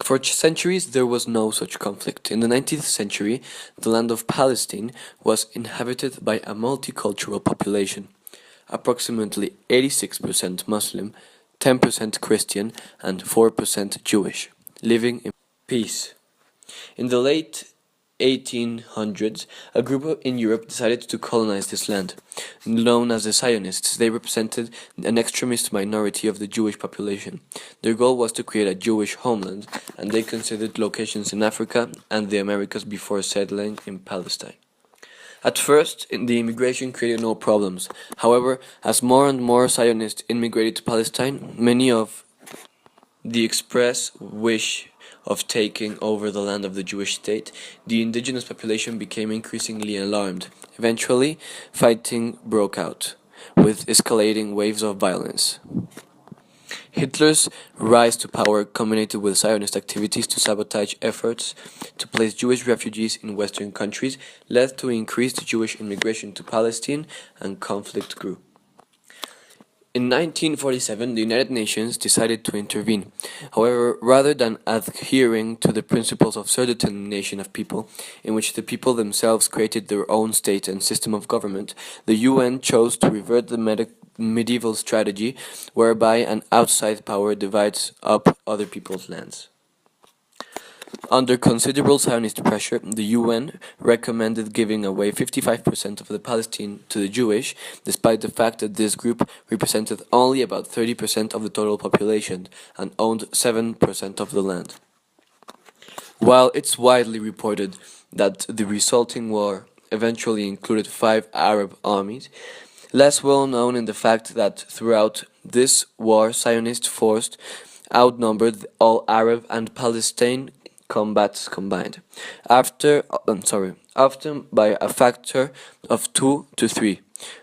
For centuries there was no such conflict. In the 19th century, the land of Palestine was inhabited by a multicultural population, approximately 86% Muslim, 10% Christian, and 4% Jewish, living in peace. In the late 1800s, a group in Europe decided to colonize this land. Known as the Zionists, they represented an extremist minority of the Jewish population. Their goal was to create a Jewish homeland, and they considered locations in Africa and the Americas before settling in Palestine. At first, the immigration created no problems. However, as more and more Zionists immigrated to Palestine, many of the express wish of taking over the land of the Jewish state, the indigenous population became increasingly alarmed. Eventually, fighting broke out, with escalating waves of violence. Hitler's rise to power culminated with Zionist activities to sabotage efforts to place Jewish refugees in Western countries, led to increased Jewish immigration to Palestine, and conflict grew. In 1947, the United Nations decided to intervene. However, rather than adhering to the principles of self-determination of people, in which the people themselves created their own state and system of government, the UN chose to revert the medieval strategy whereby an outside power divides up other people's lands. Under considerable Zionist pressure, the UN recommended giving away 55% of the Palestine to the Jewish, despite the fact that this group represented only about 30% of the total population and owned 7% of the land. While it's widely reported that the resulting war eventually included 5 Arab armies, less well known in the fact that throughout this war Zionist forces outnumbered all Arab and Palestinian combats combined, often by a factor of 2 to 3.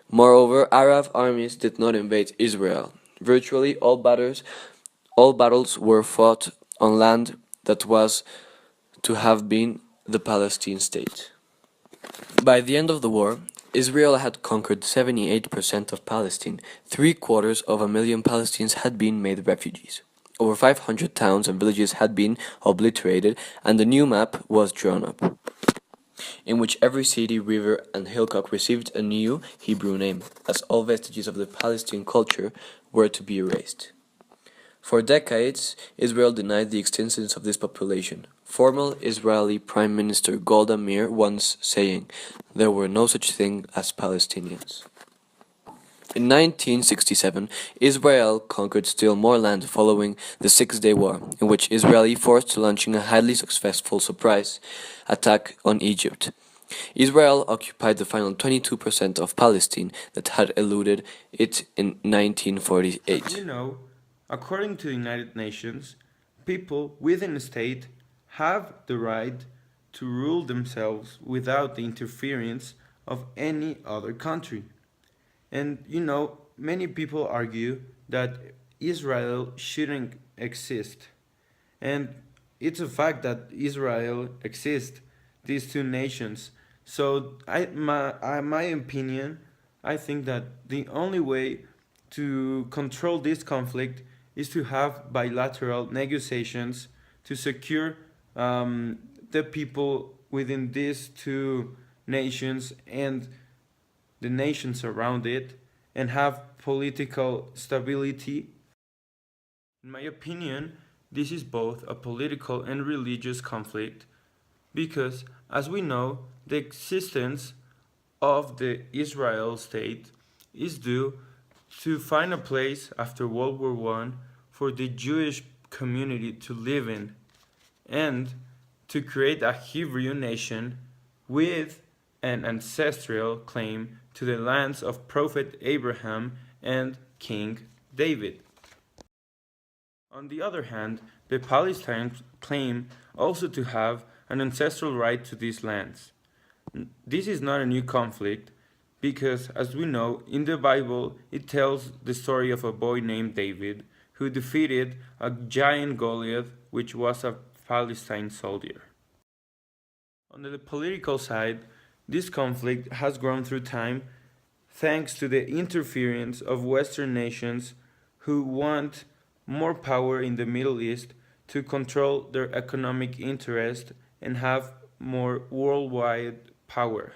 Moreover, Arab armies did not invade Israel. Virtually all battles were fought on land that was to have been the Palestine state. By the end of the war, Israel had conquered 78% of Palestine. 750,000 Palestinians had been made refugees. Over 500 towns and villages had been obliterated, and a new map was drawn up, in which every city, river, and hillcock received a new Hebrew name, as all vestiges of the Palestinian culture were to be erased. For decades, Israel denied the existence of this population. Former Israeli Prime Minister Golda Meir once saying, "There were no such thing as Palestinians." In 1967, Israel conquered still more land following the Six-Day War, in which Israeli forced launching a highly successful surprise attack on Egypt. Israel occupied the final 22% of Palestine that had eluded it in 1948. According to the United Nations, people within a state have the right to rule themselves without the interference of any other country. And many people argue that Israel shouldn't exist. And it's a fact that Israel exists, these two nations. So, my opinion, I think that the only way to control this conflict is to have bilateral negotiations to secure the people within these two nations and the nations around it, and have political stability. In my opinion, this is both a political and religious conflict because, as we know, the existence of the Israel state is due to find a place after World War I for the Jewish community to live in and to create a Hebrew nation with an ancestral claim to the lands of Prophet Abraham and King David. On the other hand, the Palestinians claim also to have an ancestral right to these lands. This is not a new conflict because, as we know, in the Bible it tells the story of a boy named David who defeated a giant Goliath, which was a Palestine soldier. On the political side, this conflict has grown through time thanks to the interference of Western nations who want more power in the Middle East to control their economic interest and have more worldwide power.